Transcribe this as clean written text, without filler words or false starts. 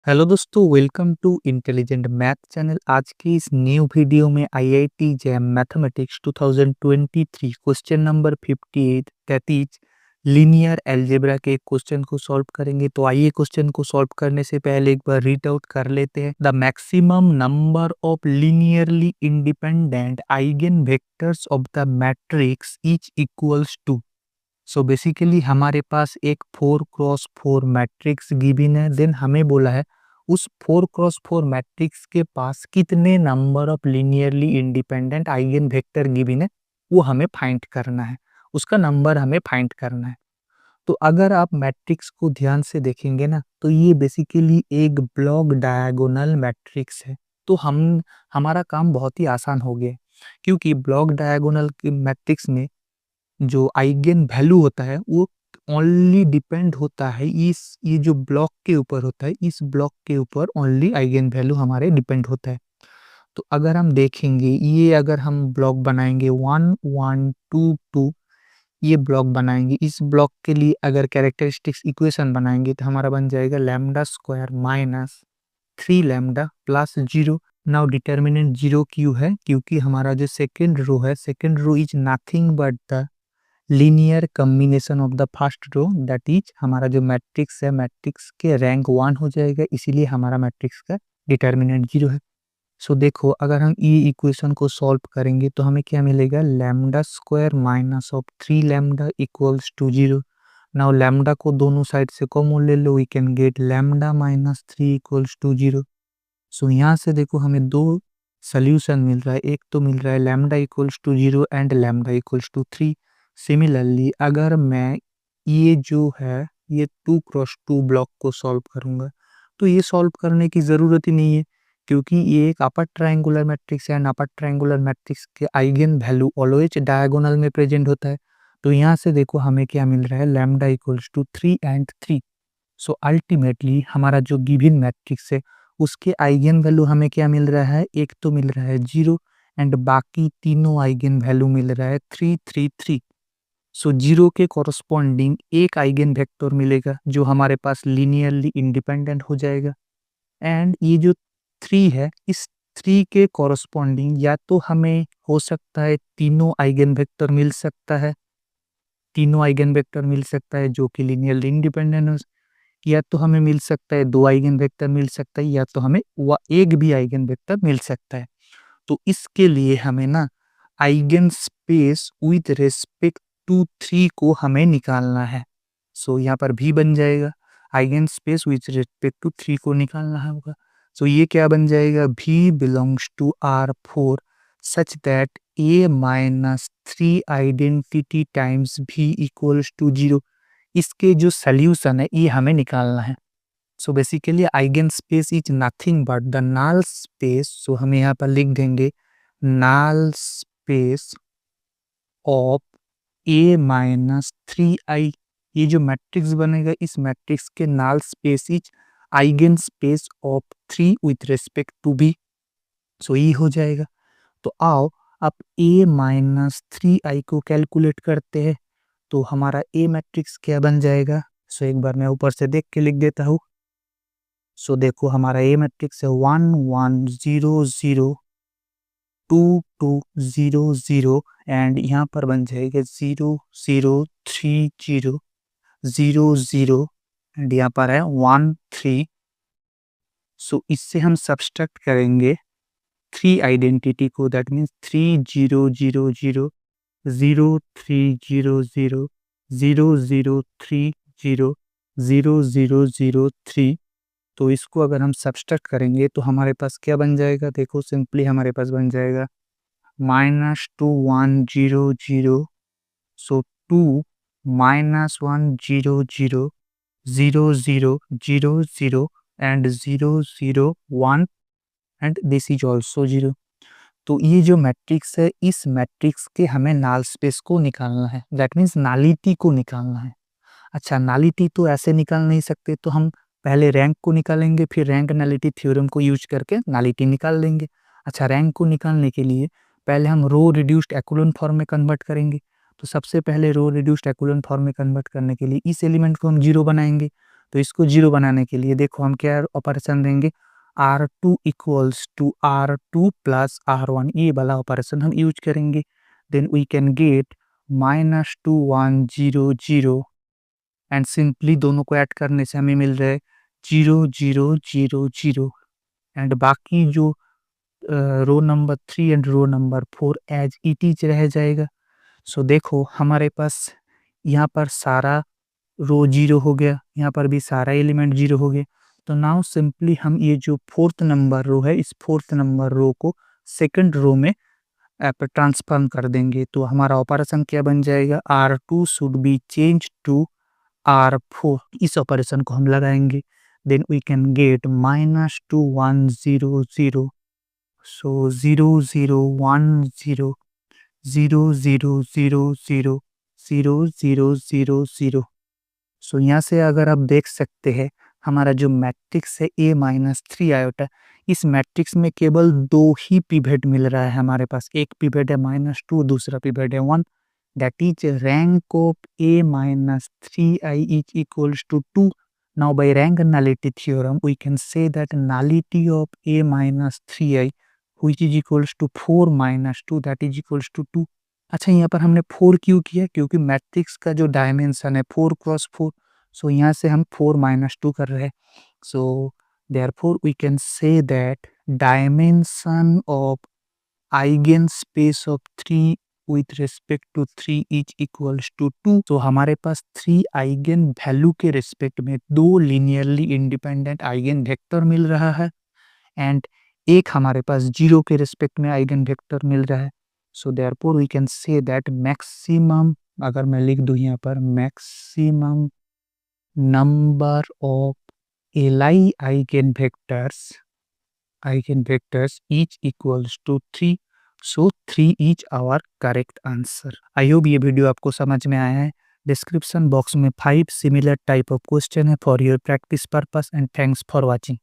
Hello दोस्तों, welcome to intelligent math channel. आज की इस न्यू वीडियो में IIT jam mathematics 2023 question number 58 that is linear algebra के क्वेश्चन को सॉल्व करेंगे। तो आइए क्वेश्चन को सॉल्व करने से पहले एक बार रीड आउट कर लेते हैं। The maximum number of linearly independent eigen vectors of the matrix is equals to. So basically हमारे पास एक 4x4 मैट्रिक्स गिवन है। देन हमें बोला है उस 4x4 मैट्रिक्स के पास कितने number of linearly independent eigen vector given है, वो हमें फाइंड करना है, उसका नंबर हमें फाइंड करना है। तो अगर आप मैट्रिक्स को ध्यान से देखेंगे ना, तो ये बेसिकली एक ब्लॉक डायगोनल मैट्रिक्स है। तो हमारा काम बहुत ही आसान हो गया है, क्योंकि ब्लॉक डायगोनल मैट्रिक्स में जो आइगन वैल्यू होता है वो ओनली डिपेंड होता है ये जो ब्लॉक के ऊपर होता है, इस ब्लॉक के ऊपर ओनली आइगन वैल्यू हमारे डिपेंड होता है। तो अगर हम देखेंगे, ये अगर हम ब्लॉक बनाएंगे 1 1 2 2, ये ब्लॉक बनाएंगे, इस ब्लॉक के लिए अगर कैरेक्टरिस्टिक्स इक्वेशन बनाएंगे तो हमारा बन जाएगा lambda square minus 3 lambda plus 0। Now determinant 0 क्यों है? क्योंकि हमारा जो सेकेंड रो है, second row is nothing but the linear combination of the first row, that is हमारा जो मैट्रिक्स है, मैट्रिक्स के रैंक 1 हो जाएगा, इसीलिए हमारा मैट्रिक्स का डिटर्मिनेंट 0 है। सो देखो, अगर हम ये इक्वेशन को सॉल्व करेंगे तो हमें क्या मिलेगा? Lambda square minus of 3 lambda equals to 0। Now lambda को दोनों साइड से कॉमन ले लो, we can get lambda minus 3 equals to 0। So यहाँ से देखो हमें दो सोल्यूशन मिल रहा है, एक तो मिल रहा है lambda equals to 0 and lambda equals to 3। Similarly अगर मैं ये जो है ये 2x2 ब्लॉक को सॉल्व करूंगा, तो ये सॉल्व करने की ज़रूरत ही नहीं है, क्योंकि ये एक अपर ट्रायंगुलर मैट्रिक्स है एंड अपर ट्रायंगुलर मैट्रिक्स के आइगन वैल्यू ऑलवेज डायगोनल में प्रेजेंट होता है। तो यहाँ से देखो हमें क्या मिल रहा है, lambda equals to 3 and 3। So ultimately हमारा जो गिवन मैट्रिक्स है उसके आइगन वैल्यू हमें क्या मिल रहा है? एक तो मिल रहा है 0 एंड बाकी तीनों आइगन वैल्यू मिल रहा है 3 3 3। सो 0 के कॉरस्पॉन्डिंग एक आइगन वेक्टर मिलेगा जो हमारे पास लीनियरली इंडिपेंडेंट हो जाएगा, एंड ये जो 3 है, इस 3 के कॉरस्पॉन्डिंग या तो हमें हो सकता है तीनों आइगन वेक्टर मिल सकता है, तीनों आइगन वेक्टर मिल सकता है जो कि लीनियरली इंडिपेंडेंट हो, या तो हमें मिल सकता है दो आइगन वेक्टर मिल सकता है, या तो हमें एक भी आइगन वेक्टर मिल सकता है। तो इसके लिए हमें ना eigen space with respect to 3 को हमें निकालना है। सो यहाँ पर भी बन जाएगा, eigen space with respect to 3 को निकालना होगा। सो ये क्या बन जाएगा? B belongs to R4 such that A minus 3 identity times B equals to 0। इसके जो सोल्यूशन है ये हमें निकालना है। So basically eigen space is nothing but the null space. So हम यहाँ पर लिख देंगे null space of A minus 3 I. ये जो मैट्रिक्स बनेगा, इस मैट्रिक्स के null space is eigen space of 3 with respect to B. So ये हो जाएगा। तो आओ अब ए माइनस 3 आई को कैलकुलेट करते हैं। तो हमारा ए मैट्रिक्स क्या बन जाएगा? सो एक बार मैं ऊपर से देख के लिख देता हूँ। सो देखो हमारा ए मैट्रिक्स है 1 1 0 0 2 2 0 0 एंड यहाँ पर बन जाएगा 0 0 3 0 0 0 एंड यहाँ पर है 1 3। सो इससे हम सब्सट्रैक्ट करेंगे 3 आइडेंटिटी को, दैट मीन्स 3 0 0 0 0 3 0 0 0 0 3 0 0 0 0 3। तो इसको अगर हम सब्सट्रैक्ट करेंगे तो हमारे पास क्या बन जाएगा? देखो सिंपली हमारे पास बन जाएगा -2 1 0 0। सो 2 -1 0 0 0 0 0 0 and 0 0 1 and this is also 0। तो ये जो मैट्रिक्स है, इस मैट्रिक्स के हमें नल स्पेस को निकालना है, दैट मीन्स नालिटी को निकालना है। अच्छा, नालिटी तो ऐसे निकाल नहीं सकते, तो हम पहले रैंक को निकालेंगे, फिर रैंक नलिटी थ्योरम को यूज करके नालिटी निकाल लेंगे। अच्छा, रैंक को निकालने के लिए पहले हम रो रिड्यूस्ड एक्युलेंट फॉर्म में कन्वर्ट करेंगे। तो सबसे पहले रो रिड्यूस्ड एक्युलेंट फॉर्म में कन्वर्ट करने के लिए इस एलिमेंट को हम 0 बनाएंगे। तो इसको 0 बनाने के लिए देखो हम क्या ऑपरेशन देंगे, R2 equals to R2 plus R1, ये वाला ऑपरेशन हम यूज करेंगे। Then we can get -2 1 0 0 and simply दोनों को ऐड करने से हमें मिल रहा है 0 0 0 0 एंड बाकी जो row number 3 and row number 4 as it is रह जाएगा। सो देखो हमारे पास यहाँ पर सारा रो 0 हो गया, यहाँ पर भी सारा एलिमेंट 0 हो गया। तो नाउ सिंपली हम ये जो 4th नंबर रो है, इस 4th नंबर रो को सेकंड रो में ट्रांसफॉर्म कर देंगे। तो हमारा ऑपरेशन क्या बन जाएगा, R2 should be change to R4, इस ऑपरेशन को हम लगाएंगे। Then we can get -2 1 0 0, so 0 0 1 0 0 0 0 0 0 0 0 0। So यहाँ से अगर आप देख सकते हैं हमारा जो मैट्रिक्स है A-3 आयोटा, इस मैट्रिक्स में केवल 2 ही पिवट मिल रहा है हमारे पास। एक पिवट है -2, दूसरा पिवट है 1। That is rank of A-3i is equals to 2। Now by rank nullity theorem we can say that nullity of A-3i which is equals to 4 -2 that is equals to 2। अच्छा, यहाँ पर हमने 4 क्यों किया, क्योंकि मैट्रिक्स का जो डायमेंशन है 4 क्रॉस 4, सो यहाँ से हम 4 -2 कर रहे हैं। So therefore we can say that dimension of eigen space of 3 with respect to 3 is equals to 2। तो हमारे पास 3 आइगन वैल्यू के रिस्पेक्ट में 2 लीनियरली इंडिपेंडेंट आइगन वेक्टर मिल रहा है एंड एक हमारे पास 0 के रिस्पेक्ट में आइगन वेक्टर मिल रहा है। So therefore we can say that maximum, अगर मैं लिख दूं यहाँ पर मैक्सिमम नंबर ऑफ एलाई eigen vectors is equals to 3। So 3 is our correct answer. I hope ये वीडियो आपको समझ में आया है। डिस्क्रिप्शन बॉक्स में 5 सिमिलर टाइप ऑफ क्वेश्चन है for your practice purpose and thanks for watching.